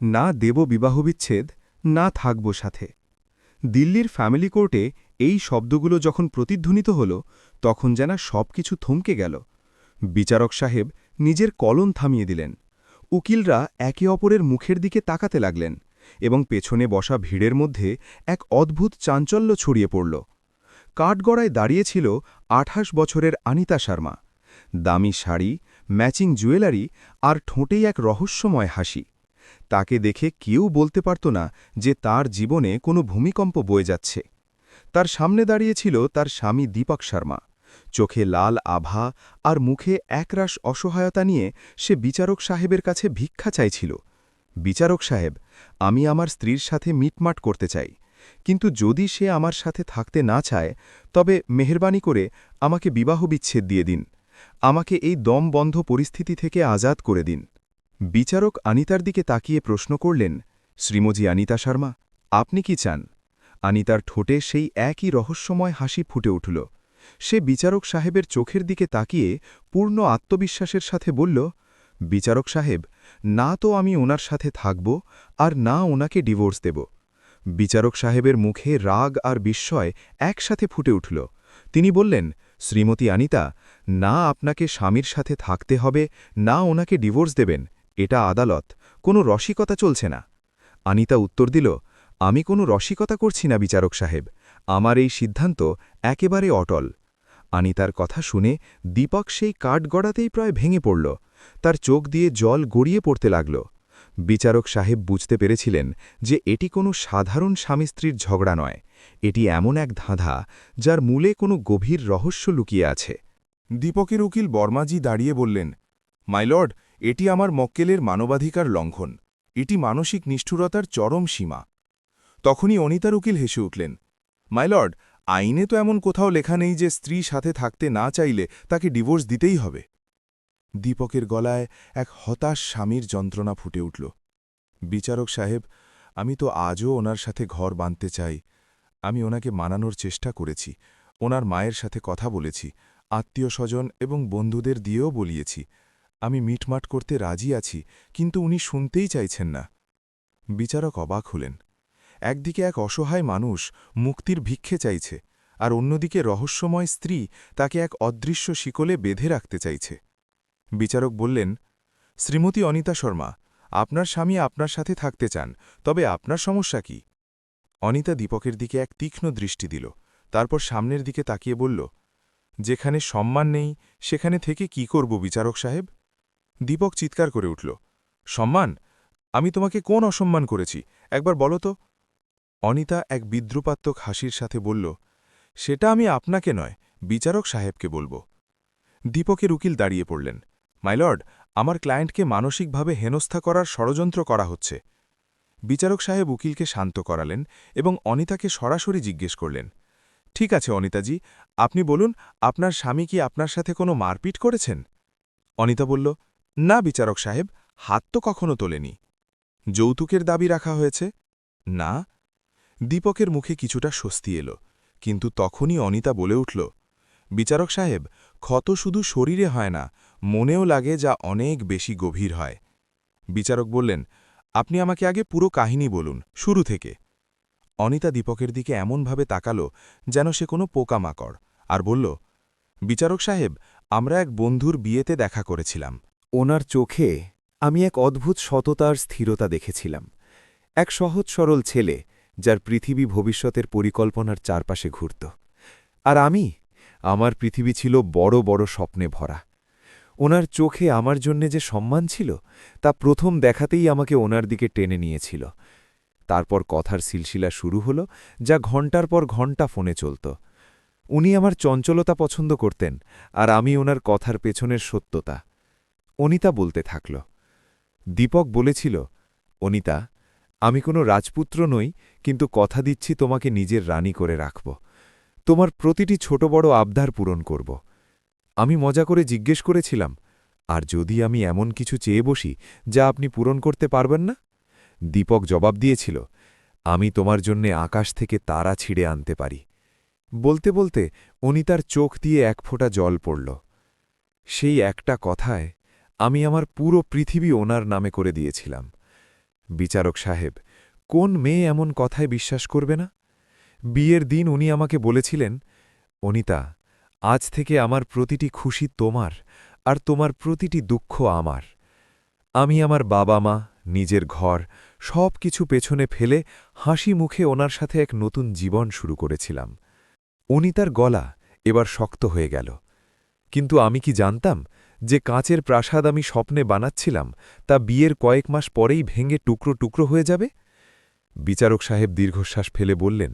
না দেব বিবাহবিচ্ছেদ, না থাকব সাথে। দিল্লির ফ্যামিলি কোর্টে এই শব্দগুলো যখন প্রতিধ্বনিত হল, তখন যেন সবকিছু থমকে গেল। বিচারক সাহেব নিজের কলম থামিয়ে দিলেন। উকিলরা একে অপরের মুখের দিকে তাকাতে লাগলেন, এবং পেছনে বসা ভিড়ের মধ্যে এক অদ্ভুত চাঞ্চল্য ছড়িয়ে পড়ল। কাঠগড়ায় দাঁড়িয়েছিল ২৮ বছরের অনিতা শর্মা। দামি শাড়ি, ম্যাচিং জুয়েলারি আর ঠোঁটেই এক রহস্যময় হাসি। তাকে দেখে কেউ বলতে পারত না যে তার জীবনে কোনো ভূমিকম্প বয়ে যাচ্ছে। তার সামনে দাঁড়িয়েছিল তার স্বামী দীপক শর্মা। চোখে লাল আভা আর মুখে একরাশ অসহায়তা নিয়ে সে বিচারক সাহেবের কাছে ভিক্ষা চাইছিল। বিচারক সাহেব, আমি আমার স্ত্রীর সাথে মিটমাট করতে চাই, কিন্তু যদি সে আমার সাথে থাকতে না চায়, তবে মেহেরবানি করে আমাকে বিবাহ বিচ্ছেদ দিয়ে দিন। আমাকে এই দম বন্ধ পরিস্থিতি থেকে আজাদ করে দিন। বিচারক অনিতার দিকে তাকিয়ে প্রশ্ন করলেন, শ্রীমতী অনিতা শর্মা, আপনি কি চান? অনিতার ঠোঁটে সেই একই রহস্যময় হাসি ফুটে উঠল। সে বিচারক সাহেবের চোখের দিকে তাকিয়ে পূর্ণ আত্মবিশ্বাসের সাথে বলল, বিচারক সাহেব, না তো আমি ওনার সাথে থাকব, আর না ওনাকে ডিভোর্স দেব। বিচারক সাহেবের মুখে রাগ আর বিস্ময় একসাথে ফুটে উঠল। তিনি বললেন, শ্রীমতী অনিতা, না আপনাকে স্বামীর সাথে থাকতে হবে, না ওনাকে ডিভোর্স দেবেন। এটা আদালত, কোনো রসিকতা চলছে না। অনিতা উত্তর দিল, আমি কোনো রসিকতা করছি না বিচারক সাহেব, আমার এই সিদ্ধান্ত একেবারে অটল। অনিতার কথা শুনে দীপক সেই কাঠগড়াতেই প্রায় ভেঙে পড়ল। তার চোখ দিয়ে জল গড়িয়ে পড়তে লাগল। বিচারক সাহেব বুঝতে পেরেছিলেন যে এটি কোনো সাধারণ স্বামী স্ত্রীর ঝগড়া নয়, এটি এমন এক ধাঁধা যার মূলে কোনো গভীর রহস্য লুকিয়ে আছে। দীপকের উকিল বর্মাজি দাঁড়িয়ে বললেন, মাইলর্ড, এটি আমার মক্কেলের মানবাধিকার লঙ্ঘন, এটি মানসিক নিষ্ঠুরতার চরম সীমা। তখনই অনিতার উকিল হেসে উঠলেন, মাইলর্ড, আইনে তো এমন কোথাও লেখা নেই যে স্ত্রী সাথে থাকতে না চাইলে তাকে ডিভোর্স দিতেই হবে। দীপকের গলায় এক হতাশ স্বামীর যন্ত্রণা ফুটে উঠল। বিচারক সাহেব, আমি তো আজও ওনার সাথে ঘর বাঁধতে চাই। আমি ওনাকে মানানোর চেষ্টা করেছি, ওনার মায়ের সাথে কথা বলেছি, আত্মীয় স্বজন এবং বন্ধুদের দিয়েও বলিয়েছি। আমি মিটমাট করতে রাজি আছি, কিন্তু উনি শুনতেই চাইছেন না। বিচারক অবাক হলেন। একদিকে এক অসহায় মানুষ মুক্তির ভিক্ষে চাইছে, আর অন্যদিকে রহস্যময় স্ত্রী তাকে এক অদৃশ্য শিকলে বেঁধে রাখতে চাইছে। বিচারক বললেন, শ্রীমতী অনিতা শর্মা, আপনার স্বামী আপনার সাথে থাকতে চান, তবে আপনার সমস্যা কি? অনিতা দীপকের দিকে এক তীক্ষ্ণ দৃষ্টি দিল, তারপর সামনের দিকে তাকিয়ে বলল, যেখানে সম্মান নেই সেখানে থেকে কি করব বিচারক সাহেব? দীপক চিৎকার করে উঠল, সম্মান? আমি তোমাকে কোন অসম্মান করেছি, একবার বলো তো? অনিতা এক বিদ্রুপাত্মক হাসির সাথে বলল, সেটা আমি আপনাকে নয়, বিচারক সাহেবকে বলব। দীপকের উকিল দাঁড়িয়ে পড়লেন, মাইলর্ড, আমার ক্লায়েন্টকে মানসিকভাবে হেনস্থা করার ষড়যন্ত্র করা হচ্ছে। বিচারক সাহেব উকিলকে শান্ত করালেন এবং অনিতাকে সরাসরি জিজ্ঞেস করলেন, ঠিক আছে অনিতাজি, আপনি বলুন, আপনার স্বামী কি আপনার সাথে কোনো মারপিট করেছেন? অনিতা বলল, না বিচারক সাহেব, হাত তো কখনো তোলেনি। যৌতুকের দাবি রাখা হয়েছে? না। দীপকের মুখে কিছুটা স্বস্তি এল, কিন্তু তখনই অনিতা বলে উঠল, বিচারক সাহেব, ক্ষত শুধু শরীরে হয় না, মনেও লাগে, যা অনেক বেশি গভীর হয়। বিচারক বললেন, আপনি আমাকে আগে পুরো কাহিনী বলুন, শুরু থেকে। অনিতা দীপকের দিকে এমনভাবে তাকালো যেন সে কোনো পোকামাকড়, আর বলল, বিচারক সাহেব, আমরা এক বন্ধুর বিয়েতে দেখা করেছিলাম। ওনার চোখে আমি এক অদ্ভুত সততার স্থিরতা দেখেছিলাম। এক সহজ সরল ছেলে, যার পৃথিবী ভবিষ্যতের পরিকল্পনার চারপাশে ঘুরত। আর আমার পৃথিবী ছিল বড় বড় স্বপ্নে ভরা। ওনার চোখে আমার জন্যে যে সম্মান ছিল, তা প্রথম দেখাতেই আমাকে ওনার দিকে টেনে নিয়েছিল। তারপর কথার সিলসিলা শুরু হল, যা ঘণ্টার পর ঘণ্টা ফোনে চলত। উনি আমার চঞ্চলতা পছন্দ করতেন, আর আমি ওনার কথার পেছনের সত্যতা। অনিতা বলতে থাকল, দীপক বলেছিল, অনিতা, আমি কোনো রাজপুত্র নই, কিন্তু কথা দিচ্ছি তোমাকে নিজের রানী করে রাখব। তোমার প্রতিটি ছোট বড় আবদার পূরণ করব। আমি মজা করে জিজ্ঞেস করেছিলাম, আর যদি আমি এমন কিছু চেয়ে বসি যা আপনি পূরণ করতে পারবেন না? দীপক জবাব দিয়েছিল, আমি তোমার জন্যে আকাশ থেকে তারা ছিঁড়ে আনতে পারি। বলতে বলতে অনিতার চোখ দিয়ে এক ফোঁটা জল পড়ল। সেই একটা কথায় আমি আমার পুরো পৃথিবী ওনার নামে করে দিয়েছিলাম। বিচারক সাহেব, কোন মেয়ে এমন কথায় বিশ্বাস করবে না? বিয়ের দিন উনি আমাকে বলেছিলেন, অনিতা, আজ থেকে আমার প্রতিটি খুশি তোমার, আর তোমার প্রতিটি দুঃখ আমার। আমি আমার বাবা মা, নিজের ঘর, সব কিছু পেছনে ফেলে হাসি মুখে ওনার সাথে এক নতুন জীবন শুরু করেছিলাম। অনিতার গলা এবার শক্ত হয়ে গেল। কিন্তু আমি কি জানতাম যে কাঁচের প্রাসাদ আমি স্বপ্নে বানাচ্ছিলাম তা বিয়ের কয়েক মাস পরেই ভেঙে টুকরো টুকরো হয়ে যাবে? বিচারক সাহেব দীর্ঘশ্বাস ফেলে বললেন,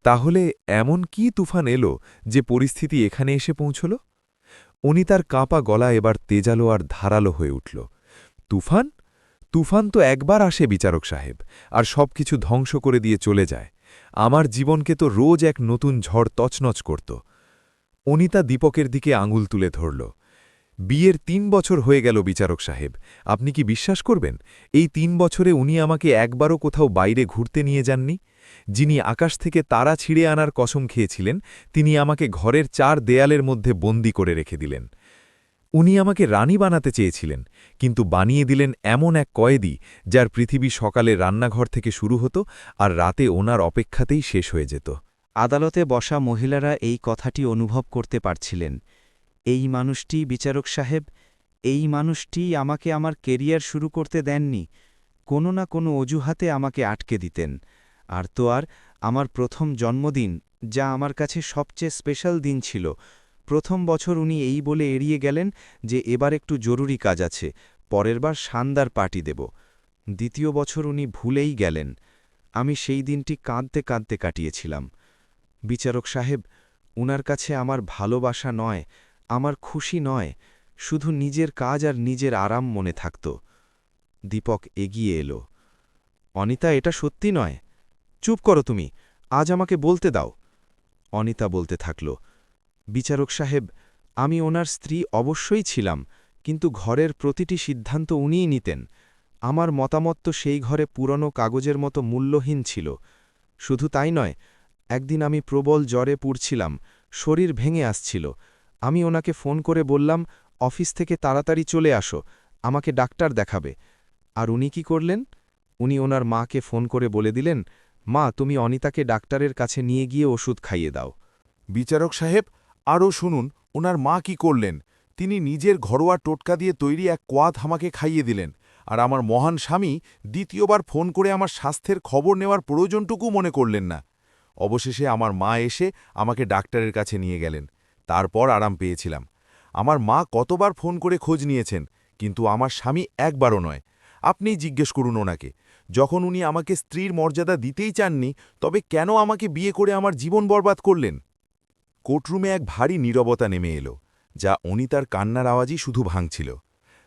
তাহলে এমন কি তুফান এলো যে পরিস্থিতি এখানে এসে পৌঁছল? অনিতার কাঁপা গলা এবার তেজালো আর ধারালো হয়ে উঠল। তুফান? তুফান তো একবার আসে বিচারক সাহেব, আর সব কিছু ধ্বংস করে দিয়ে চলে যায়। আমার জীবনকে তো রোজ এক নতুন ঝড় তছনছ করত। অনিতা দীপকের দিকে আঙুল তুলে ধরল। বিয়ের ৩ বছর হয়ে গেল বিচারক সাহেব, আপনি কি বিশ্বাস করবেন এই ৩ বছরে উনি আমাকে একবারও কোথাও বাইরে ঘুরতে নিয়ে যাননি? যিনি আকাশ থেকে তারা ছিঁড়ে আনার কসম খেয়েছিলেন, তিনি আমাকে ঘরের ৪ দেয়ালের মধ্যে বন্দি করে রেখে দিলেন। উনি আমাকে রানী বানাতে চেয়েছিলেন, কিন্তু বানিয়ে দিলেন এমন এক কয়েদি যার পৃথিবী সকালে রান্নাঘর থেকে শুরু হতো আর রাতে ওনার অপেক্ষাতেই শেষ হয়ে যেত। আদালতে বসা মহিলারা এই কথাটি অনুভব করতে পারছিলেন। এই মানুষটি, বিচারক সাহেব, এই মানুষটি আমাকে আমার কেরিয়ার শুরু করতে দেননি। কোনো না কোনো অজুহাতে আমাকে আটকে দিতেন। আর তো আর আমার প্রথম জন্মদিন, যা আমার কাছে সবচেয়ে স্পেশাল দিন ছিল, প্রথম বছর উনি এই বলে এড়িয়ে গেলেন যে এবার একটু জরুরি কাজ আছে, পরের বার শানদার পার্টি দেব। দ্বিতীয় বছর উনি ভুলেই গেলেন। আমি সেই দিনটি কাঁদতে কাঁদতে কাটিয়েছিলাম। বিচারক সাহেব, উনার কাছে আমার ভালোবাসা নয়, আমার খুশি নয়, শুধু নিজের কাজ আর নিজের আরাম মনে থাকত। দীপক এগিয়ে এলো। অনিতা, এটা সত্যি নয়। চুপ করো তুমি, আজ আমাকে বলতে দাও। অনিতা বলতে থাকল, বিচারক সাহেব, আমি ওনার স্ত্রী অবশ্যই ছিলাম, কিন্তু ঘরের প্রতিটি সিদ্ধান্ত উনিই নিতেন। আমার মতামত তো সেই ঘরে পুরনো কাগজের মতো মূল্যহীন ছিল। শুধু তাই নয়, একদিন আমি প্রবল জ্বরে পুড়ছিলাম, শরীর ভেঙে আসছিল। আমি ওনাকে ফোন করে বললাম, অফিস থেকে তাড়াতাড়ি চলে আসো, আমাকে ডাক্তার দেখাবে। আর উনি কি করলেন? উনি ওনার মাকে ফোন করে বলে দিলেন, মা, তুমি অনিতাকে ডাক্তারের কাছে নিয়ে গিয়ে ওষুধ খাইয়ে দাও। বিচারক সাহেব, আরও শুনুন ওনার মা কি করলেন। তিনি নিজের ঘরোয়া টোটকা দিয়ে তৈরি এক কোয়াত আমাকে খাইয়ে দিলেন, আর আমার মহান স্বামী দ্বিতীয়বার ফোন করে আমার স্বাস্থ্যের খবর নেওয়ার প্রয়োজনটুকু মনে করলেন না। অবশেষে আমার মা এসে আমাকে ডাক্তারের কাছে নিয়ে গেলেন, তারপর আরাম পেয়েছিলাম। আমার মা কতবার ফোন করে খোঁজ নিয়েছেন, কিন্তু আমার স্বামী একবারও নয়। আপনিই জিজ্ঞেস করুন ওনাকে, যখন উনি আমাকে স্ত্রীর মর্যাদা দিতেই চাননি, তবে কেন আমাকে বিয়ে করে আমার জীবন বরবাদ করলেন? কোর্টরুমে এক ভারী নীরবতা নেমে এলো, যা অনিতার কান্নার আওয়াজই শুধু ভাঙছিল।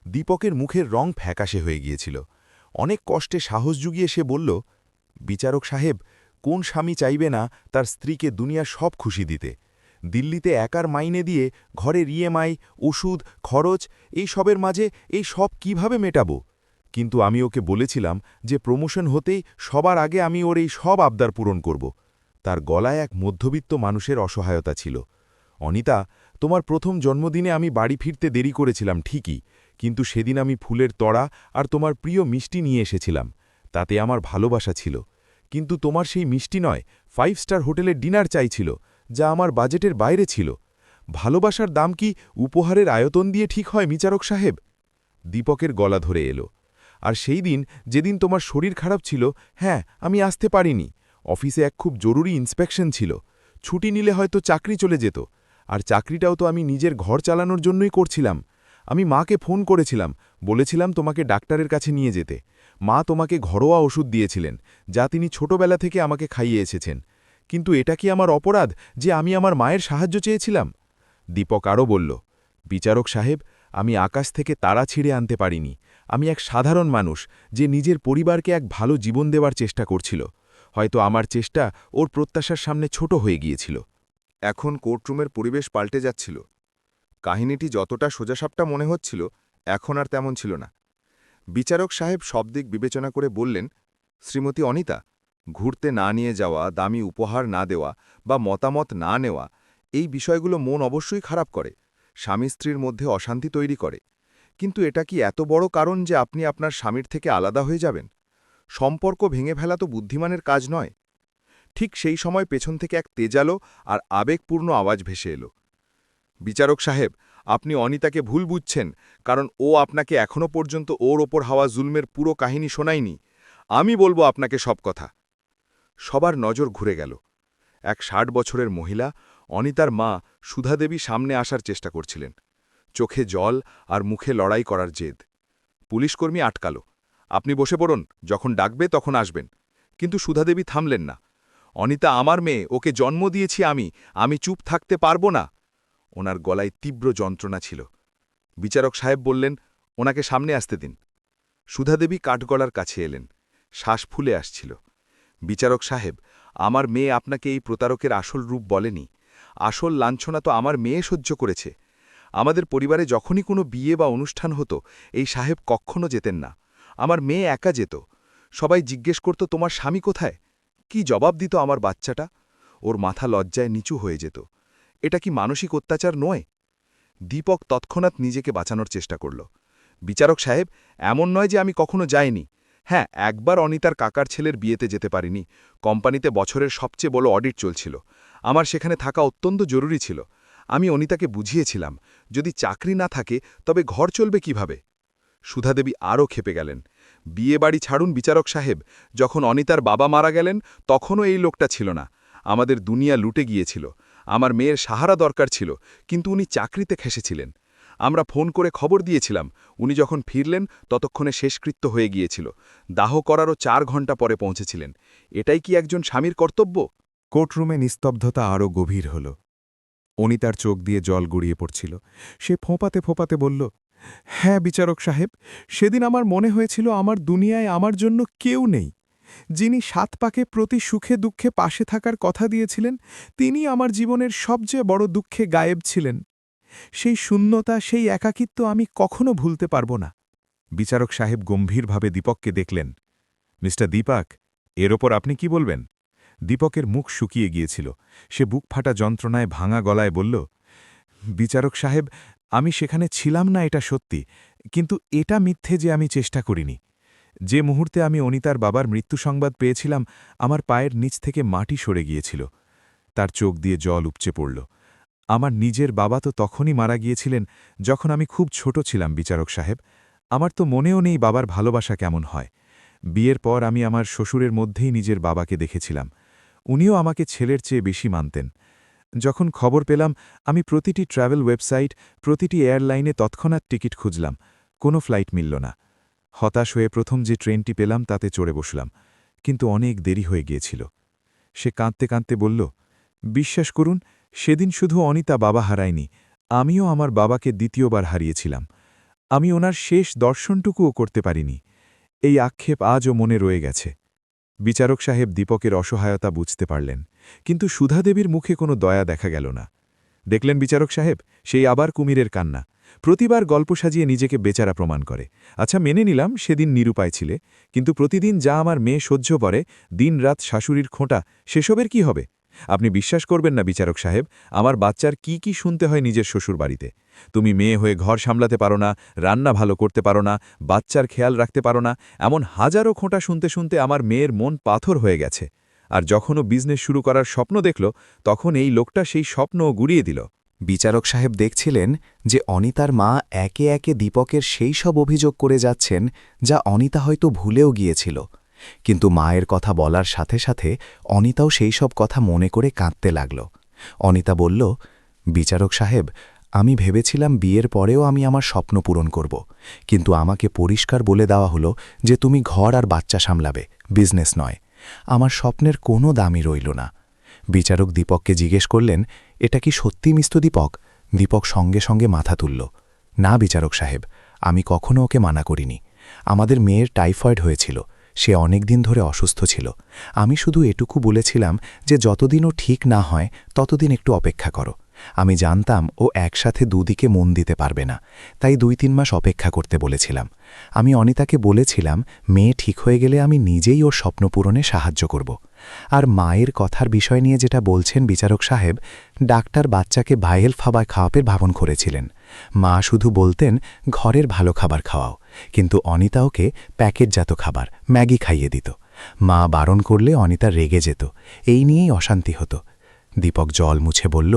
দীপকের মুখের রং ফ্যাকাশে হয়ে গিয়েছিল। অনেক কষ্টে সাহস জুগিয়ে সে বলল, বিচারক সাহেব, কোন স্বামী চাইবে না তার স্ত্রীকে দুনিয়ার সব খুশি দিতে? দিল্লিতে একার মাইনে দিয়ে ঘরের ইএমআই, ওষুধ, খরচ, এই সবের মাঝে এই সব কিভাবে মেটাবো? কিন্তু আমি ওকে বলেছিলাম যে প্রমোশন হতেই সবার আগে আমি ওর এই সব আবদার পূরণ করব। তার গলায় এক মধ্যবিত্ত মানুষের অসহায়তা ছিল। অনিতা, তোমার প্রথম জন্মদিনে আমি বাড়ি ফিরতে দেরি করেছিলাম ঠিকই, কিন্তু সেদিন আমি ফুলের তড়া আর তোমার প্রিয় মিষ্টি নিয়ে এসেছিলাম। তাতে আমার ভালোবাসা ছিল। কিন্তু তোমার সেই মিষ্টি নয়, 5 স্টার হোটেলের ডিনার চাইছিল, যা আমার বাজেটের বাইরে ছিল। ভালোবাসার দাম কি উপহারের আয়তন দিয়ে ঠিক হয়, বিচারক সাহেব? দীপকের গলা ধরে এলো। আর সেই দিন, যেদিন তোমার শরীর খারাপ ছিল, হ্যাঁ, আমি আসতে পারিনি। অফিসে এক খুব জরুরি ইন্সপেকশন ছিল। ছুটি নিলে হয়তো চাকরি চলে যেত। আর চাকরিটাও তো আমি নিজের ঘর চালানোর জন্যই করছিলাম। আমি মাকে ফোন করেছিলাম, বলেছিলাম তোমাকে ডাক্তারের কাছে নিয়ে যেতে। মা তোমাকে ঘরোয়া ওষুধ দিয়েছিলেন, যা তিনি ছোটবেলা থেকে আমাকে খাইয়ে এসেছেন। কিন্তু এটা কি আমার অপরাধ যে আমি আমার মায়ের সাহায্য চেয়েছিলাম? দীপক আরও বলল, বিচারক সাহেব, আমি আকাশ থেকে তারা ছিঁড়ে আনতে পারিনি। আমি এক সাধারণ মানুষ, যে নিজের পরিবারকে এক ভালো জীবন দেওয়ার চেষ্টা করছিল। হয়তো আমার চেষ্টা ওর প্রত্যাশার সামনে ছোট হয়ে গিয়েছিল। এখন কোর্টরুমের পরিবেশ পাল্টে যাচ্ছিল। কাহিনীটি যতটা সোজাসাপটা মনে হচ্ছিল, এখন আর তেমন ছিল না। বিচারক সাহেব সব দিক বিবেচনা করে বললেন, শ্রীমতী অনিতা, ঘুরতে না নিয়ে যাওয়া, দামি উপহার না দেওয়া বা মতামত না নেওয়া, এই বিষয়গুলো মন অবশ্যই খারাপ করে, স্বামী স্ত্রীর মধ্যে অশান্তি তৈরি করে। কিন্তু এটা কি এত বড় কারণ যে আপনি আপনার স্বামীর থেকে আলাদা হয়ে যাবেন? সম্পর্ক ভেঙে ফেলা তো বুদ্ধিমানের কাজ নয়। ঠিক সেই সময় পেছন থেকে এক তেজালো আর আবেগপূর্ণ আওয়াজ ভেসে এলো। বিচারক সাহেব, আপনি অনিতাকে ভুল বুঝছেন, কারণ ও আপনাকে এখনও পর্যন্ত ওর ওপর হওয়া জুলমের পুরো কাহিনী শোনায়নি। আমি বলবো আপনাকে সব কথা। সবার নজর ঘুরে গেল। এক ৬০ বছরের মহিলা, অনিতার মা সুধাদেবী সামনে আসার চেষ্টা করছিলেন। চোখে জল আর মুখে লড়াই করার জেদ। পুলিশকর্মী আটকালো। আপনি বসে পড়ুন, যখন ডাকবে তখন আসবেন। কিন্তু সুধাদেবী থামলেন না। অনিতা আমার মেয়ে, ওকে জন্ম দিয়েছি আমি চুপ থাকতে পারবো না। ওনার গলায় তীব্র যন্ত্রণা ছিল। বিচারক সাহেব বললেন, ওনাকে সামনে আসতে দিন। সুধাদেবী কাঠগড়ার কাছে এলেন। শ্বাস ফুলে আসছিল। বিচারক সাহেব, আমার মেয়ে আপনাকে এই প্রতারকের আসল রূপ বলেনি। আসল লাঞ্ছনা তো আমার মেয়ে সহ্য করেছে। আমাদের পরিবারে যখনই কোনো বিয়ে বা অনুষ্ঠান হতো, এই সাহেব কখনো যেতেন না। আমার মেয়ে একা যেত। সবাই জিজ্ঞেস করত, তোমার স্বামী কোথায়? কি জবাব দিত আমার বাচ্চাটা? ওর মাথা লজ্জায় নিচু হয়ে যেত। এটা কি মানসিক অত্যাচার নয়? দীপক তৎক্ষণাৎ নিজেকে বাঁচানোর চেষ্টা করল। বিচারক সাহেব, এমন নয় যে আমি কখনো যাইনি। হ্যাঁ, একবার অনিতার কাকার ছেলের বিয়েতে যেতে পারিনি। কোম্পানিতে বছরের সবচেয়ে বড় অডিট চলছিল। আমার সেখানে থাকা অত্যন্ত জরুরি ছিল। আমি অনিতাকে বুঝিয়েছিলাম, যদি চাকরি না থাকে তবে ঘর চলবে কিভাবে। সুধাদেবী আরও ক্ষেপে গেলেন। বিয়ে বাড়ি ছাড়ুন বিচারক সাহেব, যখন অনিতার বাবা মারা গেলেন তখনও এই লোকটা ছিল না। আমাদের দুনিয়া লুটে গিয়েছিল। আমার মেয়ের সাহারা দরকার ছিল, কিন্তু উনি চাকরিতে খেসেছিলেন। আমরা ফোন করে খবর দিয়েছিলাম। উনি যখন ফিরলেন ততক্ষণে শেষকৃত্য হয়ে গিয়েছিল। দাহ করারও ৪ ঘণ্টা পরে পৌঁছেছিলেন। এটাই কি একজন স্বামীর কর্তব্য? কোর্টরুমে নিস্তব্ধতা আরও গভীর হল। অনিতার চোখ দিয়ে জল গড়িয়ে পড়ছিল। সে ফোঁপাতে ফোঁপাতে বলল, হ্যাঁ বিচারক সাহেব, সেদিন আমার মনে হয়েছিল আমার দুনিয়ায় আমার জন্য কেউ নেই। যিনি ৭ পাকে প্রতি সুখে দুঃখে পাশে থাকার কথা দিয়েছিলেন, তিনি আমার জীবনের সবচেয়ে বড় দুঃখে গায়েব ছিলেন। সেই শূন্যতা, সেই একাকিত্ব আমি কখনো ভুলতে পারব না। বিচারক সাহেব গম্ভীরভাবে দীপককে দেখলেন। মিস্টার দীপক, এর ওপর আপনি কি বলবেন? দীপকের মুখ শুকিয়ে গিয়েছিল। সে বুক ফাটা যন্ত্রণায় ভাঙা গলায় বলল, বিচারক সাহেব, আমি সেখানে ছিলাম না এটা সত্যি, কিন্তু এটা মিথ্যে যে আমি চেষ্টা করিনি। যে মুহূর্তে আমি অনিতার বাবার মৃত্যু সংবাদ পেয়েছিলাম, আমার পায়ের নিচ থেকে মাটি সরে গিয়েছিল। তার চোখ দিয়ে জল উপচে পড়ল। আমার নিজের বাবা তো তখনই মারা গিয়েছিলেন যখন আমি খুব ছোট ছিলাম বিচারক সাহেব। আমার তো মনেও নেই বাবার ভালোবাসা কেমন হয়। বিয়ের পর আমি আমার শ্বশুরের মধ্যেই নিজের বাবাকে দেখেছিলাম। উনিও আমাকে ছেলের চেয়ে বেশি মানতেন। যখন খবর পেলাম, আমি প্রতিটি ট্রাভেল ওয়েবসাইট, প্রতিটি এয়ারলাইনে তৎক্ষণাৎ টিকিট খুঁজলাম। কোনো ফ্লাইট মিলল না। হতাশ হয়ে প্রথম যে ট্রেনটি পেলাম তাতে চড়ে বসলাম, কিন্তু অনেক দেরি হয়ে গিয়েছিল। সে কাঁদতে কাঁদতে বলল, বিশ্বাস করুন, সেদিন শুধু অনিতা বাবা হারায়নি, আমিও আমার বাবাকে দ্বিতীয়বার হারিয়েছিলাম। আমি ওনার শেষ দর্শনটুকুও করতে পারিনি। এই আক্ষেপ আজও মনে রয়ে গেছে। বিচারক সাহেব দীপকের অসহায়তা বুঝতে পারলেন, কিন্তু সুধাদেবীর মুখে কোনো দয়া দেখা গেল না। দেখলেন বিচারক সাহেব, সেই আবার কুমিরের কান্না। প্রতিবার গল্প সাজিয়ে নিজেকে বেচারা প্রমাণ করে। আচ্ছা, মেনে নিলাম সেদিন নিরুপায় ছিলে, কিন্তু প্রতিদিন যা আমার মেয়ে সহ্য করে, দিনরাত শাশুড়ির খোঁটা, সেসবের কি হবে? আপনি বিশ্বাস করবেন না বিচারক সাহেব, আমার বাচ্চার কি শুনতে হয় নিজের শ্বশুর বাড়িতে। তুমি মেয়ে হয়ে ঘর সামলাতে পারো না, রান্না ভালো করতে পারো না, বাচ্চার খেয়াল রাখতে পারো না, এমন হাজারো খোঁটা শুনতে শুনতে আমার মেয়ের মন পাথর হয়ে গেছে। আর যখনও বিজনেস শুরু করার স্বপ্ন দেখল, তখন এই লোকটা সেই স্বপ্নও গুড়িয়ে দিল। বিচারক সাহেব দেখছিলেন যে অনিতার মা একে একে দীপকের সেই সব অভিযোগ করে যাচ্ছেন যা অনিতা হয়তো ভুলেও গিয়েছিল। কিন্তু মায়ের কথা বলার সাথে সাথে অনিতাও সেই সব কথা মনে করে কাঁদতে লাগল। অনিতা বলল, বিচারক সাহেব, আমি ভেবেছিলাম বিয়ের পরেও আমি আমার স্বপ্ন পূরণ করব, কিন্তু আমাকে পরিষ্কার বলে দেওয়া হলো যে তুমি ঘর আর বাচ্চা সামলাবে, বিজনেস নয়। আমার স্বপ্নের কোনো দামই রইল না। বিচারক দীপককে জিজ্ঞেস করলেন, এটা কি সত্যি মিস্টার দীপক? দীপক সঙ্গে সঙ্গে মাথা তুলল। না বিচারক সাহেব, আমি কখনো ওকে মানা করিনি। আমাদের মেয়ের টাইফয়েড হয়েছিল, সে অনেক দিন ধরে অসুস্থ ছিল। আমি শুধু এটুকু বলেছিলাম যে যতদিন ও ঠিক না হয় ততদিন একটু অপেক্ষা করো। আমি জানতাম ও একসাথে দুদিকে মন দিতে পারবে না, তাই ২-৩ মাস অপেক্ষা করতে বলেছিলাম। আমি অনিতাকে বলেছিলাম মেয়ে ঠিক হয়ে গেলে আমি নিজেই ওর স্বপ্ন পূরণে সাহায্য করব। আর মায়ের কথার বিষয় নিয়ে যেটা বলছেন বিচারক সাহেব, ডাক্তার বাচ্চাকে ভাইয়েল খাবার খাওয়াতে ভাবন করেছিলেন। মা শুধু বলতেন ঘরের ভালো খাবার খাওয়াও, কিন্তু অনিতা ওকে প্যাকেটজাত খাবার ম্যাগি খাইয়ে দিত। মা বারণ করলে অনিতা রেগে যেত। এই নিয়েই অশান্তি হতো। দীপক জল মুছে বলল,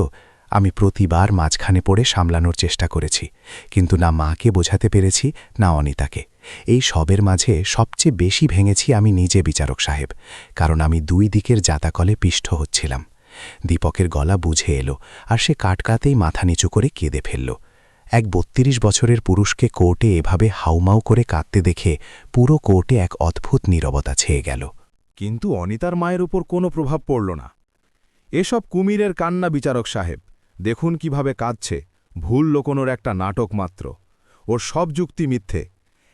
আমি প্রতিবার মাঝখানে পড়ে সামলানোর চেষ্টা করেছি, কিন্তু না মাকে বোঝাতে পেরেছি না অনিতাকে। এই সবের মাঝে সবচেয়ে বেশি ভেঙেছি আমি নিজে বিচারক সাহেব, কারণ আমি দুই দিকের জাতাকলে পিষ্ট হচ্ছিলাম। দীপকের গলা বুঝে এলো, আর সে কাটকাতেই মাথা নিচু করে কেঁদে ফেলল। এক ৩২ বছরের পুরুষকে কোর্টে এভাবে হাউমাউ করে কাঁদতে দেখে পুরো কোর্টে এক অদ্ভুত নীরবতা ছেয়ে গেল। কিন্তু অনিতার মায়ের উপর কোনো প্রভাব পড়ল না। এসব কুমিরের কান্না বিচারক সাহেব, দেখুন কিভাবে কাঁদছে। ভুল লোকোনোর একটা নাটক মাত্র। ওর সব যুক্তি মিথ্যে।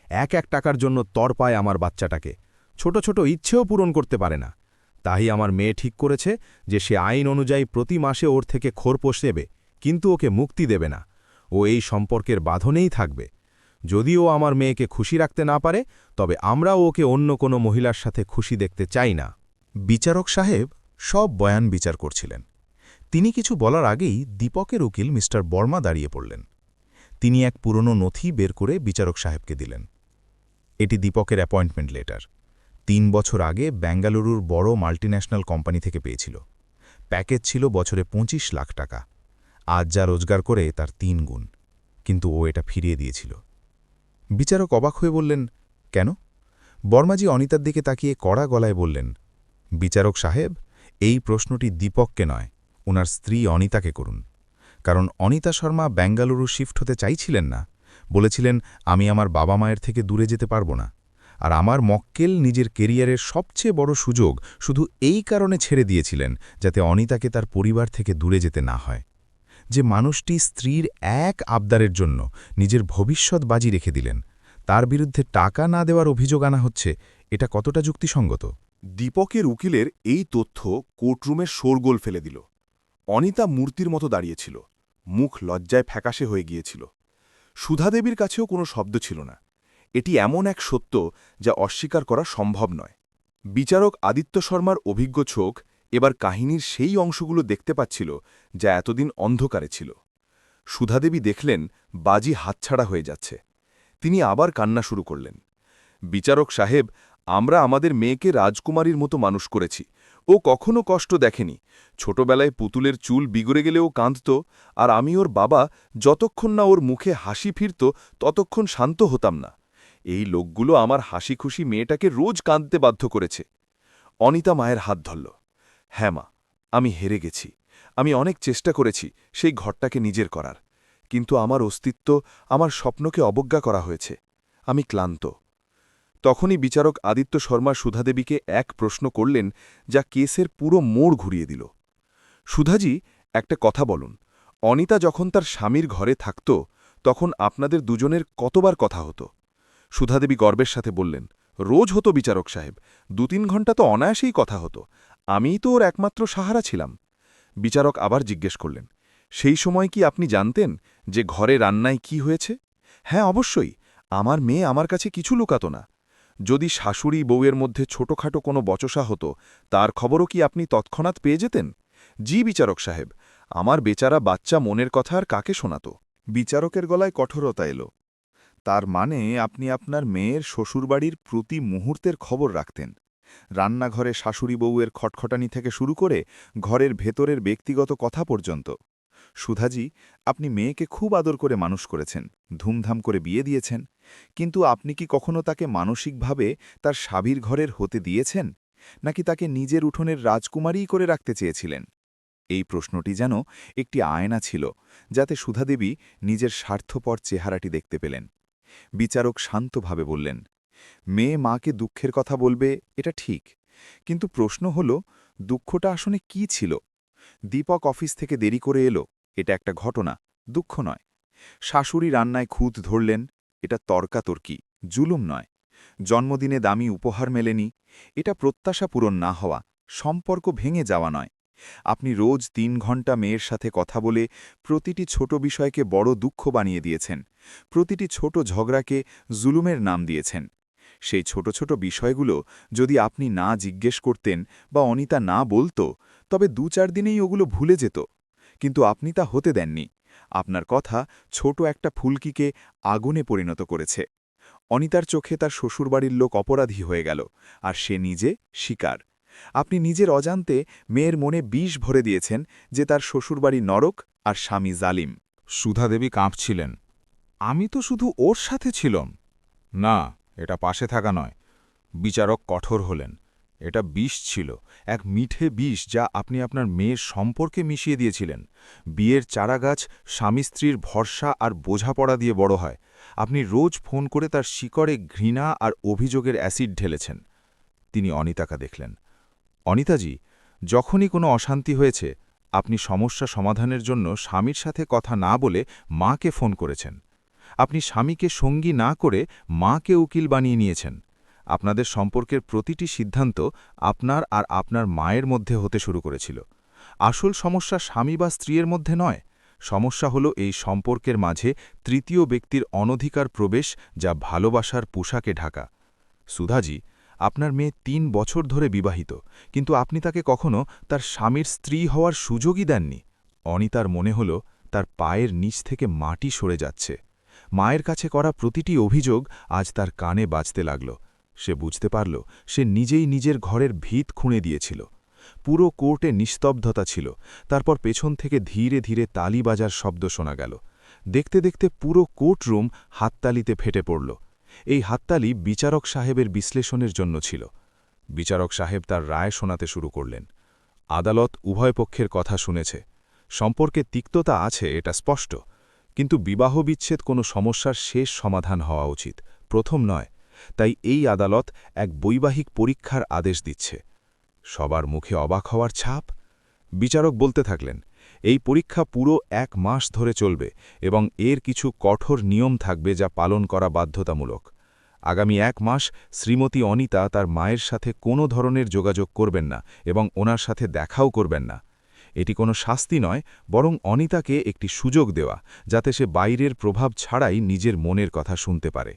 এক টাকার জন্য তরপায় আমার বাচ্চাটাকে। ছোট ছোট ইচ্ছেও পূরণ করতে পারে না। তাই আমার মেয়ে ঠিক করেছে যে সে আইন অনুযায়ী প্রতি মাসে ওর থেকে খোরপোশ নেবে, কিন্তু ওকে মুক্তি দেবে না। ও এই সম্পর্কের বাঁধনেই থাকবে। যদি ও আমার মেয়েকে খুশি রাখতে না পারে, তবে আমরাও ওকে অন্য কোনো মহিলার সাথে খুশি দেখতে চাই না। বিচারক সাহেব সব বয়ান বিচার করছিলেন। তিনি কিছু বলার আগেই দীপকের উকিল মিস্টার বর্মা দাঁড়িয়ে পড়লেন। তিনি এক পুরনো নথি বের করে বিচারক সাহেবকে দিলেন। এটি দীপকের অ্যাপয়েন্টমেন্ট লেটার। ৩ বছর আগে বেঙ্গালুরুর বড় মাল্টিন্যাশনাল কোম্পানি থেকে পেয়েছিল। প্যাকেজ ছিল বছরে ২৫ লাখ টাকা। আজ যা রোজগার করে তার ৩ গুণ। কিন্তু ও এটা ফিরিয়ে দিয়েছিল। বিচারক অবাক হয়ে বললেন, কেন? বর্মাজি অনিতার দিকে তাকিয়ে কড়া গলায় বললেন, বিচারক সাহেব, এই প্রশ্নটি দীপককে নয়, ওনার স্ত্রী অনিতাকে করুন। কারণ অনিতা শর্মা বেঙ্গালুরু শিফট হতে চাইছিলেন না। বলেছিলেন, আমি আমার বাবা মায়ের থেকে দূরে যেতে পারব না। আর আমার মক্কেল নিজের কেরিয়ারের সবচেয়ে বড় সুযোগ শুধু এই কারণে ছেড়ে দিয়েছিলেন, যাতে অনিতাকে তার পরিবার থেকে দূরে যেতে না হয়। যে মানুষটি স্ত্রীর এক আবদারের জন্য নিজের ভবিষ্যৎ বাজি রেখে দিলেন, তার বিরুদ্ধে টাকা না দেওয়ার অভিযোগ আনা হচ্ছে, এটা কতটা যুক্তিসঙ্গত? দীপকের উকিলের এই তথ্য কোর্টরুমের শোরগোল ফেলে দিল। অনিতা মূর্তির মতো দাঁড়িয়েছিল। মুখ লজ্জায় ফ্যাকাশে হয়ে গিয়েছিল। সুধাদেবীর কাছেও কোনো শব্দ ছিল না। এটি এমন এক সত্য যা অস্বীকার করা সম্ভব নয়। বিচারক আদিত্য শর্মার অভিজ্ঞ চোখ এবার কাহিনীর সেই অংশগুলো দেখতে পাচ্ছিল যা এতদিন অন্ধকারে ছিল। সুধাদেবী দেখলেন বাজি হাতছাড়া হয়ে যাচ্ছে। তিনি আবার কান্না শুরু করলেন। বিচারক সাহেব, আমরা আমাদের মেয়েকে রাজকুমারীর মতো মানুষ করেছি। ও কখনো কষ্ট দেখেনি। ছোটবেলায় পুতুলের চুল বিগড়ে গেলেও কাঁদত, আর আমি ওর বাবা যতক্ষণ না ওর মুখে হাসি ফিরত ততক্ষণ শান্ত হতাম না। এই লোকগুলো আমার হাসি খুশি মেয়েটাকে রোজ কাঁদতে বাধ্য করেছে। অনিতা মায়ের হাত ধরল। হ্যাঁ মা, আমি হেরে গেছি। আমি অনেক চেষ্টা করেছি সেই ঘরটাকে নিজের করার, কিন্তু আমার অস্তিত্ব, আমার স্বপ্নকে অবজ্ঞা করা হয়েছে। আমি ক্লান্ত। তখনই বিচারক আদিত্য শর্মা সুধাদেবীকে এক প্রশ্ন করলেন যা কেসের পুরো মোড় ঘুরিয়ে দিল। সুধাজি, একটা কথা বলুন, অনিতা যখন তার স্বামীর ঘরে থাকত তখন আপনাদের দুজনের কতবার কথা হতো? সুধাদেবী গর্বের সাথে বললেন, রোজ হতো বিচারক সাহেব। ২-৩ ঘণ্টা তো অনায়াসেই কথা হতো। আমিই তো ওর একমাত্র সাহারা ছিলাম। বিচারক আবার জিজ্ঞেস করলেন, সেই সময় কি আপনি জানতেন যে ঘরে রান্নায় কি হয়েছে? হ্যাঁ, অবশ্যই। আমার মেয়ে আমার কাছে কিছু লুকাত না। যদি শাশুড়ি বউয়ের মধ্যে ছোটখাটো কোনো বচসা হতো, তার খবরও কি আপনি তৎক্ষণাৎ পেয়ে যেতেন? জি বিচারক সাহেব, আমার বেচারা বাচ্চা মনের কথা আর কাকে শোনাত? বিচারকের গলায় কঠোরতা এলো। তার মানে আপনি আপনার মেয়ের শ্বশুরবাড়ির প্রতি মুহূর্তের খবর রাখতেন। রান্নাঘরে শাশুড়ি বউয়ের খটখটানি থেকে শুরু করে ঘরের ভেতরের ব্যক্তিগত কথা পর্যন্ত। সুধাজি, আপনি মেয়েকে খুব আদর করে মানুষ করেছেন, ধুমধাম করে বিয়ে দিয়েছেন, কিন্তু আপনি কি কখনো তাকে মানসিকভাবে তার স্বামীর ঘরের হতে দিয়েছেন, নাকি তাকে নিজের উঠোনের রাজকুমারীই করে রাখতে চেয়েছিলেন? এই প্রশ্নটি যেন একটি আয়না ছিল, যাতে সুধাদেবী নিজের স্বার্থপর চেহারাটি দেখতে পেলেন। বিচারক শান্তভাবে বললেন, মেয়ে মাকে দুঃখের কথা বলবে, এটা ঠিক, কিন্তু প্রশ্ন হল দুঃখটা আসলে কি ছিল? দীপক অফিস থেকে দেরি করে এলো, এটা একটা ঘটনা, দুঃখ নয়। শাশুড়ি রান্নায় খুঁত ধরলেন, এটা তর্কাতর্কি, জুলুম নয়। জন্মদিনে দামি উপহার মেলেনি, এটা প্রত্যাশা পূরণ না হওয়া, সম্পর্ক ভেঙে যাওয়া নয়। আপনি রোজ ৩ ঘণ্টা মেয়ের সাথে কথা বলে প্রতিটি ছোট বিষয়কে বড় দুঃখ বানিয়ে দিয়েছেন, প্রতিটি ছোট ঝগড়াকে জুলুমের নাম দিয়েছেন। সেই ছোট ছোট বিষয়গুলো যদি আপনি না জিজ্ঞেস করতেন বা অনিতা না বলতো, তবে ২-৪ দিনেই ওগুলো ভুলে যেত। কিন্তু আপনি তা হতে দেননি। আপনার কথা ছোট একটা ফুলকিকে আগুনে পরিণত করেছে। অনিতার চোখে তার শ্বশুরবাড়ির লোক অপরাধী হয়ে গেল, আর সে নিজে শিকার। আপনি নিজের অজান্তে মেয়ের মনে বিষ ভরে দিয়েছেন যে তার শ্বশুরবাড়ি নরক আর স্বামী জালিম। সুধা দেবী কাঁপছিলেন। আমি তো শুধু ওর সাথে ছিলাম। না, এটা পাশে থাকা নয়। বিচারক কঠোর হলেন। এটা বিষ ছিল, এক মিঠে বিষ যা আপনি আপনার মেয়ের সম্পর্কে মিশিয়ে দিয়েছিলেন। বিয়ের চারাগাছ স্বামী স্ত্রীর ভরসা আর বোঝাপড়া দিয়ে বড় হয়। আপনি রোজ ফোন করে তার শিকড়ে ঘৃণা আর অভিযোগের অ্যাসিড ঢেলেছেন। তিনি অনিতাকে দেখলেন। অনিতাজি, যখনই কোনো অশান্তি হয়েছে, আপনি সমস্যা সমাধানের জন্য স্বামীর সাথে কথা না বলে মাকে ফোন করেছেন। আপনি স্বামীকে সঙ্গী না করে মাকে উকিল বানিয়ে নিয়েছেন। আপনাদের সম্পর্কের প্রতিটি সিদ্ধান্ত আপনার আর আপনার মায়ের মধ্যে হতে শুরু করেছিল। আসল সমস্যা স্বামী বা স্ত্রীর মধ্যে নয়, সমস্যা হলো এই সম্পর্কের মাঝে তৃতীয় ব্যক্তির অনধিকার প্রবেশ, যা ভালোবাসার পোশাকে ঢাকা। সুধাজি, আপনার মেয়ে ৩ বছর ধরে বিবাহিত, কিন্তু আপনি তাকে কখনো তার স্বামীর স্ত্রী হওয়ার সুযোগই দেননি। অনিতার মনে হল তার পায়ের নিচ থেকে মাটি সরে যাচ্ছে। মায়ের কাছে করা প্রতিটি অভিযোগ আজ তার কানে বাজতে লাগল। সে বুঝতে পারল সে নিজেই নিজের ঘরের ভিত খুঁড়ে দিয়েছিল। পুরো কোর্টে নিস্তব্ধতা ছিল। তারপর পেছন থেকে ধীরে ধীরে তালি বাজার শব্দ শোনা গেল। দেখতে দেখতে পুরো কোর্টরুম হাততালিতে ফেটে পড়ল। এই হাততালি বিচারক সাহেবের বিশ্লেষণের জন্য ছিল। বিচারক সাহেব তার রায় শোনাতে শুরু করলেন। আদালত উভয় পক্ষের কথা শুনেছে। সম্পর্কে তিক্ততা আছে, এটা স্পষ্ট। কিন্তু বিবাহ বিচ্ছেদ কোনো সমস্যার শেষ সমাধান হওয়া উচিত, প্রথম নয়। তাই এই আদালত এক বৈবাহিক পরীক্ষার আদেশ দিচ্ছে। সবার মুখে অবাক হওয়ার ছাপ। বিচারক বলতে থাকলেন, এই পরীক্ষা পুরো 1 মাস ধরে চলবে এবং এর কিছু কঠোর নিয়ম থাকবে যা পালন করা বাধ্যতামূলক। আগামী 1 মাস শ্রীমতী অনিতা তার মায়ের সাথে কোনো ধরনের যোগাযোগ করবেন না এবং ওনার সাথে দেখাও করবেন না। এটি কোনো শাস্তি নয়, বরং অনিতাকে একটি সুযোগ দেওয়া, যাতে সে বাইরের প্রভাব ছাড়াই নিজের মনের কথা শুনতে পারে।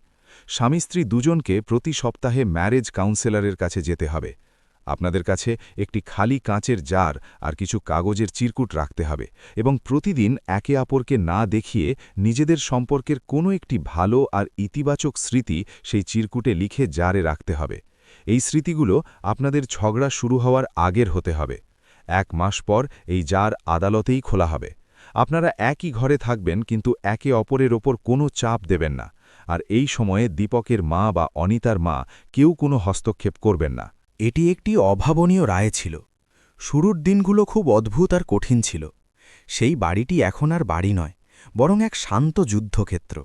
স্বামী স্ত্রী দুজনকে প্রতি সপ্তাহে ম্যারেজ কাউন্সেলরের কাছে যেতে হবে। আপনাদের কাছে একটি খালি কাঁচের জার আর কিছু কাগজের চিরকুট রাখতে হবে এবং প্রতিদিন একে অপরকে না দেখিয়ে নিজেদের সম্পর্কের কোনো একটি ভালো আর ইতিবাচক স্মৃতি সেই চিরকুটে লিখে জারে রাখতে হবে। এই স্মৃতিগুলো আপনাদের ঝগড়া শুরু হওয়ার আগের হতে হবে। 1 মাস পর এই জার আদালতেই খোলা হবে। আপনারা একই ঘরে থাকবেন, কিন্তু একে অপরের ওপর কোনো চাপ দেবেন না। আর এই সময়ে দীপকের মা বা অনিতার মা কেউ কোনো হস্তক্ষেপ করবেন না। এটি একটি অভাবনীয় রায় ছিল। শুরুর দিনগুলো খুব অদ্ভুত আর কঠিন ছিল। সেই বাড়িটি এখন আর বাড়ি নয়, বরং এক শান্ত যুদ্ধক্ষেত্র।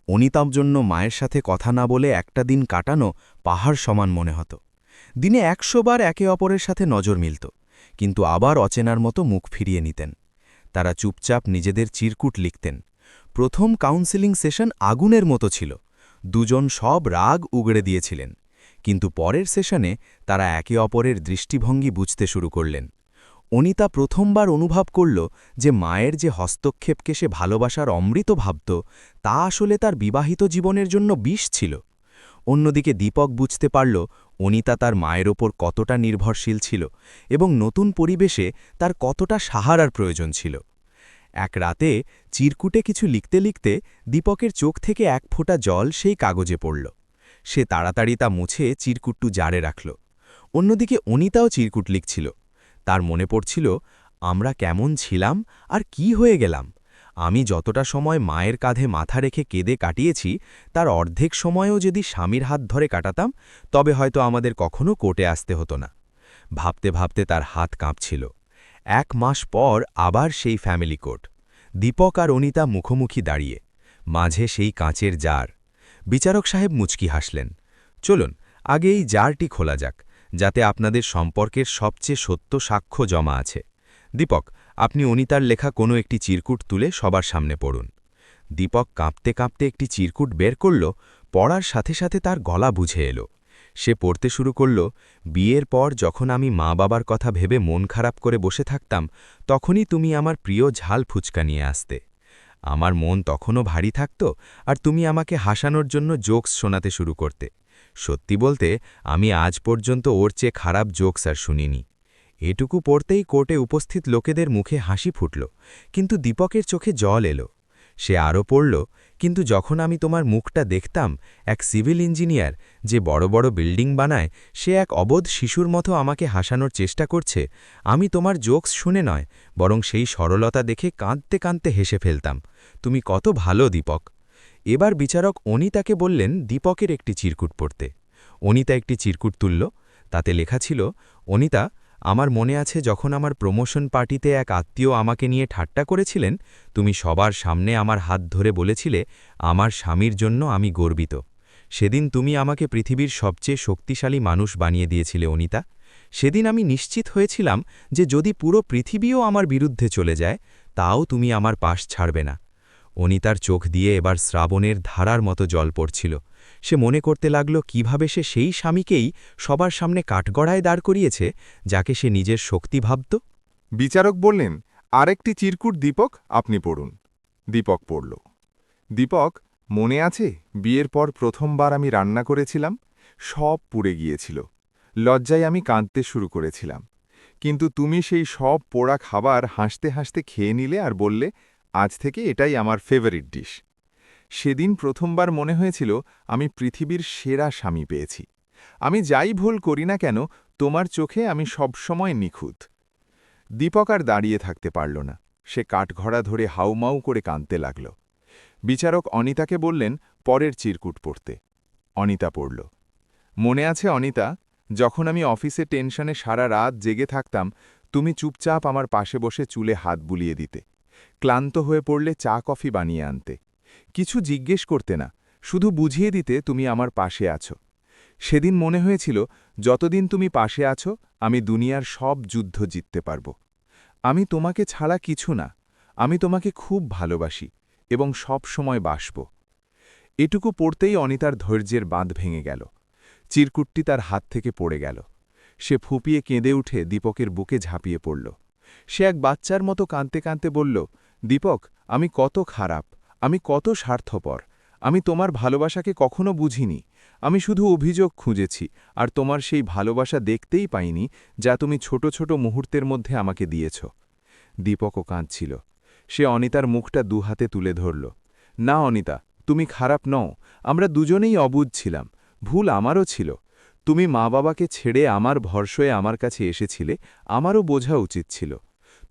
অনিতার জন্য মায়ের সাথে কথা না বলে একটা দিন কাটানো পাহাড় সমান মনে হতো। দিনে 100 বার একে অপরের সাথে নজর মিলত, কিন্তু আবার অচেনার মতো মুখ ফিরিয়ে নিতেন। তারা চুপচাপ নিজেদের চিরকুট লিখতেন। প্রথম কাউন্সেলিং সেশন আগুনের মতো ছিল। দুজন সব রাগ উগড়ে দিয়েছিলেন, কিন্তু পরের সেশনে তারা একে অপরের দৃষ্টিভঙ্গি বুঝতে শুরু করলেন। অনিতা প্রথমবার অনুভব করল যে মায়ের যে হস্তক্ষেপকে সে ভালোবাসার অমৃত ভাবত, তা আসলে তার বিবাহিত জীবনের জন্য বিষ ছিল। অন্যদিকে দীপক বুঝতে পারল অনিতা তার মায়ের ওপর কতটা নির্ভরশীল ছিল এবং নতুন পরিবেশে তার কতটা সাহারার প্রয়োজন ছিল। এক রাতে চিরকুটে কিছু লিখতে লিখতে দীপকের চোখ থেকে 1 ফোঁটা জল সেই কাগজে পড়ল। সে তাড়াতাড়ি তা মুছে চিরকুটটু জারে রাখল। অন্যদিকে অনিতাও চিরকুট লিখছিল। তার মনে পড়ছিল, আমরা কেমন ছিলাম আর কি হয়ে গেলাম। আমি যতটা সময় মায়ের কাঁধে মাথা রেখে কেঁদে কাটিয়েছি, তার অর্ধেক সময়ও যদি স্বামীর হাত ধরে কাটাতাম, তবে হয়তো আমাদের কখনো কোর্টে আসতে হতো না। ভাবতে ভাবতে তার হাত কাঁপছিল। 1 মাস পর আবার সেই ফ্যামিলি কোর্ট। দীপক আর অনিতা মুখোমুখি দাঁড়িয়ে, মাঝে সেই কাঁচের জার। বিচারক সাহেব মুচকি হাসলেন। চলুন আগে এই জারটি খোলা যাক, যাতে আপনাদের সম্পর্কের সবচেয়ে সত্য সাক্ষ্য জমা আছে। দীপক, আপনি অনিতার লেখা কোনো একটি চিরকুট তুলে সবার সামনে পড়ুন। দীপক কাঁপতে কাঁপতে একটি চিরকুট বের করল। পড়ার সাথে সাথে তার গলা বুঝে এলো। সে পড়তে শুরু করল, বিয়ের পর যখন আমি মা বাবার কথা ভেবে মন খারাপ করে বসে থাকতাম, তখনই তুমি আমার প্রিয় ঝাল ফুচকা নিয়ে আসতে। আমার মন তখনও ভারী থাকত, আর তুমি আমাকে হাসানোর জন্য জোকস শোনাতে শুরু করতে। সত্যি বলতে আমি আজ পর্যন্ত ওর চেয়ে খারাপ জোকস আর শুনিনি। এটুকু পড়তেই কোর্টে উপস্থিত লোকেদের মুখে হাসি ফুটল, কিন্তু দীপকের চোখে জল এলো। সে আরও পড়ল, কিন্তু যখন আমি তোমার মুখটা দেখতাম, এক সিভিল ইঞ্জিনিয়ার যে বড় বড় বিল্ডিং বানায়, সে এক অবোধ শিশুর মতো আমাকে হাসানোর চেষ্টা করছে, আমি তোমার জোকস শুনে নয়, বরং সেই সরলতা দেখে কাঁদতে কাঁদতে হেসে ফেলতাম। তুমি কত ভালো, দীপক। এবার বিচারক অনিতাকে বললেন দীপকের একটি চিরকুট পড়তে। অনিতা একটি চিরকুট তুলল। তাতে লেখা ছিল, অনিতা, আমার মনে আছে যখন আমার প্রমোশন পার্টিতে এক আত্মীয় আমাকে নিয়ে ঠাট্টা করেছিলেন, তুমি সবার সামনে আমার হাত ধরে বলেছিলে, আমার স্বামীর জন্য আমি গর্বিত। সেদিন তুমি আমাকে পৃথিবীর সবচেয়ে শক্তিশালী মানুষ বানিয়ে দিয়েছিলে, অনিতা। সেদিন আমি নিশ্চিত হয়েছিলাম যে যদি পুরো পৃথিবীও আমার বিরুদ্ধে চলে যায়, তাও তুমি আমার পাশ ছাড়বে না। অনিতার চোখ দিয়ে এবার শ্রাবণের ধারার মতো জল পড়ছিল। সে মনে করতে লাগল কিভাবে সে সেই স্বামীকেই সবার সামনে কাঠগড়ায় দাঁড় করিয়েছে, যাকে সে নিজের শক্তি ভাবত। বিচারক বললেন, আরেকটি চিরকুট দীপক, আপনি পড়ুন। দীপক পড়ল। দীপক, মনে আছে বিয়ের পর প্রথমবার আমি রান্না করেছিলাম? সব পুড়ে গিয়েছিল। লজ্জায় আমি কাঁদতে শুরু করেছিলাম। কিন্তু তুমি সেই সব পোড়া খাবার হাসতে হাসতে খেয়ে নিলে আর বললে, আজ থেকে এটাই আমার ফেভারিট ডিশ। সেদিন প্রথমবার মনে হয়েছিল আমি পৃথিবীর সেরা স্বামী পেয়েছি। আমি যাই ভুল করি না কেন, তোমার চোখে আমি সবসময় নিখুঁত। দীপক আর দাঁড়িয়ে থাকতে পারল না। সে কাঠঘড়া ধরে হাউমাউ করে কাঁদতে লাগল। বিচারক অনিতাকে বললেন পরের চিরকুট পড়তে। অনিতা পড়ল। মনে আছে অনিতা, যখন আমি অফিসে টেনশনে সারা রাত জেগে থাকতাম, তুমি চুপচাপ আমার পাশে বসে চুলে হাত বুলিয়ে দিতে। ক্লান্ত হয়ে পড়লে চা কফি বানিয়ে আনতে। কিছু জিজ্ঞেস করতে না, শুধু বুঝিয়ে দিতে তুমি আমার পাশে আছো। সেদিন মনে হয়েছিল যতদিন তুমি পাশে আছো, আমি দুনিয়ার সব যুদ্ধ জিততে পারব। আমি তোমাকে ছাড়া কিছু না। আমি তোমাকে খুব ভালোবাসি এবং সব সময় বাসব। এটুকু পড়তেই অনিতার ধৈর্যের বাঁধ ভেঙে গেল। চিরকুটটি তার হাত থেকে পড়ে গেল। সে ফুঁপিয়ে কেঁদে উঠে দীপকের বুকে ঝাঁপিয়ে পড়ল। সে এক বাচ্চার মতো কাঁদতে কাঁদতে বলল, দীপক, আমি কত খারাপ, আমি কত স্বার্থপর। আমি তোমার ভালোবাসাকে কখনো বুঝিনি। আমি শুধু অভিযোগ খুঁজেছি, আর তোমার সেই ভালোবাসা দেখতেই পাইনি, যা তুমি ছোট ছোট মুহূর্তের মধ্যে আমাকে দিয়েছ। দীপকও কাঁদছিল। সে অনিতার মুখটা দুহাতে তুলে ধরল। না অনিতা, তুমি খারাপ নও। আমরা দুজনেই অবুঝ ছিলাম। ভুল আমারও ছিল। তুমি মা বাবাকে ছেড়ে আমার ভরসায় আমার কাছে এসেছিলে, আমারও বোঝা উচিত ছিল।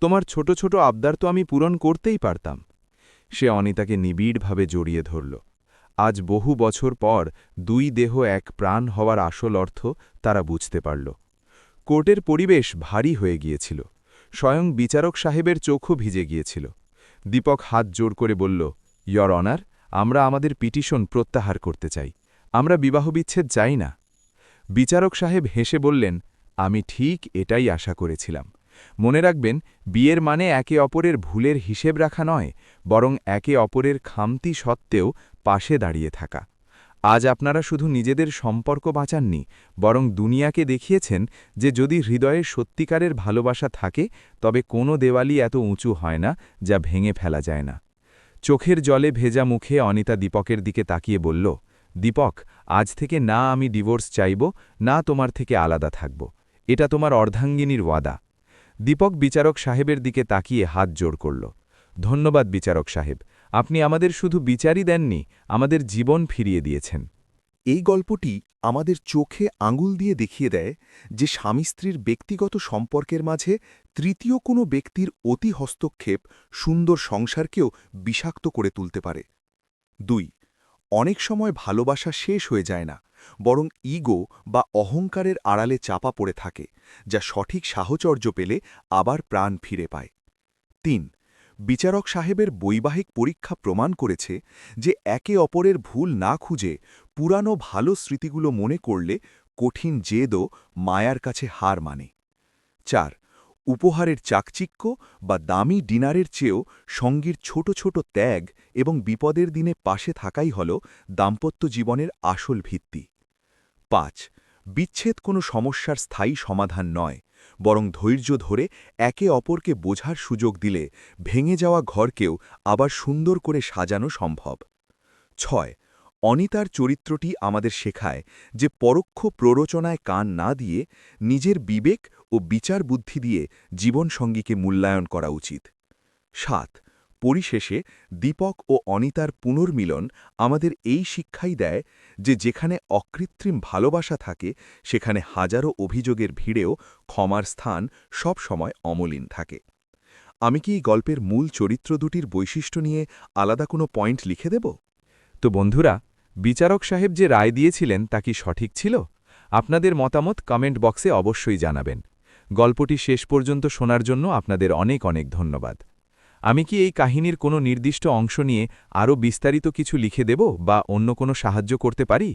তোমার ছোট ছোট আবদার তো আমি পূরণ করতেই পারতাম। সে অনিতাকে নিবিড়ভাবে জড়িয়ে ধরল। আজ বহু বছর পর দুই দেহ এক প্রাণ হওয়ার আসল অর্থ তারা বুঝতে পারল। কোর্টের পরিবেশ ভারী হয়ে গিয়েছিল। স্বয়ং বিচারক সাহেবের চোখও ভিজে গিয়েছিল। দীপক হাত জোর করে বলল, ইয়র অনার, আমরা আমাদের পিটিশন প্রত্যাহার করতে চাই। আমরা বিবাহবিচ্ছেদ চাই না। বিচারক সাহেব হেসে বললেন, আমি ঠিক এটাই আশা করেছিলাম। মনে রাখবেন, বিয়ের মানে একে অপরের ভুলের হিসেব রাখা নয়, বরং একে অপরের খামতি সত্ত্বেও পাশে দাঁড়িয়ে থাকা। আজ আপনারা শুধু নিজেদের সম্পর্ক বাঁচাননি, বরং দুনিয়াকে দেখিয়েছেন যে যদি হৃদয়ে সত্যিকারের ভালোবাসা থাকে, তবে কোনো দেওয়ালই এত উঁচু হয় না যা ভেঙে ফেলা যায় না। চোখের জলে ভেজা মুখে অনিতা দীপকের দিকে তাকিয়ে বলল, দীপক, আজ থেকে না আমি ডিভোর্স চাইব, না তোমার থেকে আলাদা থাকব। এটা তোমার অর্ধাঙ্গিনীর ওয়াদা। দীপক বিচারক সাহেবের দিকে তাকিয়ে হাত জোড় করল। ধন্যবাদ বিচারক সাহেব, আপনি আমাদের শুধু বিচারই দেননি, আমাদের জীবন ফিরিয়ে দিয়েছেন। এই গল্পটি আমাদের চোখে আঙুল দিয়ে দেখিয়ে দেয় যে স্বামী স্ত্রীর ব্যক্তিগত সম্পর্কের মাঝে তৃতীয় কোনো ব্যক্তির অতি হস্তক্ষেপ সুন্দর সংসারকেও বিষাক্ত করে তুলতে পারে। 2. অনেক সময় ভালোবাসা শেষ হয়ে যায় না, বরং ইগো বা অহংকারের আড়ালে চাপা পড়ে থাকে, যা সঠিক সাহচর্য পেলে আবার প্রাণ ফিরে পায়। 3. বিচারক সাহেবের বৈবাহিক পরীক্ষা প্রমাণ করেছে যে একে অপরের ভুল না খুঁজে পুরানো ভালো স্মৃতিগুলো মনে করলে কঠিন জেদও মায়ার কাছে হার মানে। 4. উপহারের চাকচিক্য বা দামি ডিনারের চেয়েও সঙ্গীর ছোট ছোট ত্যাগ এবং বিপদের দিনে পাশে থাকাই হল দাম্পত্য জীবনের আসল ভিত্তি। 5. বিচ্ছেদ কোনো সমস্যার স্থায়ী সমাধান নয়, বরং ধৈর্য ধরে একে অপরকে বোঝার সুযোগ দিলে ভেঙে যাওয়া ঘরকেও আবার সুন্দর করে সাজানো সম্ভব। 6. অনিতার চরিত্রটি আমাদের শেখায় যে পরোক্ষ প্ররোচনায় কান না দিয়ে নিজের বিবেক ও বিচার বুদ্ধি দিয়ে জীবনসঙ্গীকে মূল্যায়ন করা উচিত। 7. পরিশেষে দীপক ও অনিতার পুনর্মিলন আমাদের এই শিক্ষাই দেয় যে যেখানে অকৃত্রিম ভালোবাসা থাকে সেখানে হাজারো অভিযোগের ভিড়েও ক্ষমার স্থান সব সময় অমলিন থাকে। আমি কি এই গল্পের মূল চরিত্র দুটির বৈশিষ্ট্য নিয়ে আলাদা কোনো পয়েন্ট লিখে দেব? তো বন্ধুরা, বিচারক সাহেব যে রায় দিয়েছিলেন তা কি সঠিক ছিল? আপনাদের মতামত কমেন্ট বক্সে অবশ্যই জানাবেন। গল্পটি শেষ পর্যন্ত শোনার জন্য আপনাদের অনেক অনেক ধন্যবাদ। আমি কি এই কাহিনীর কোনো নির্দিষ্ট অংশ নিয়ে আরও বিস্তারিত কিছু লিখে দেব বা অন্য কোনো সাহায্য করতে পারি?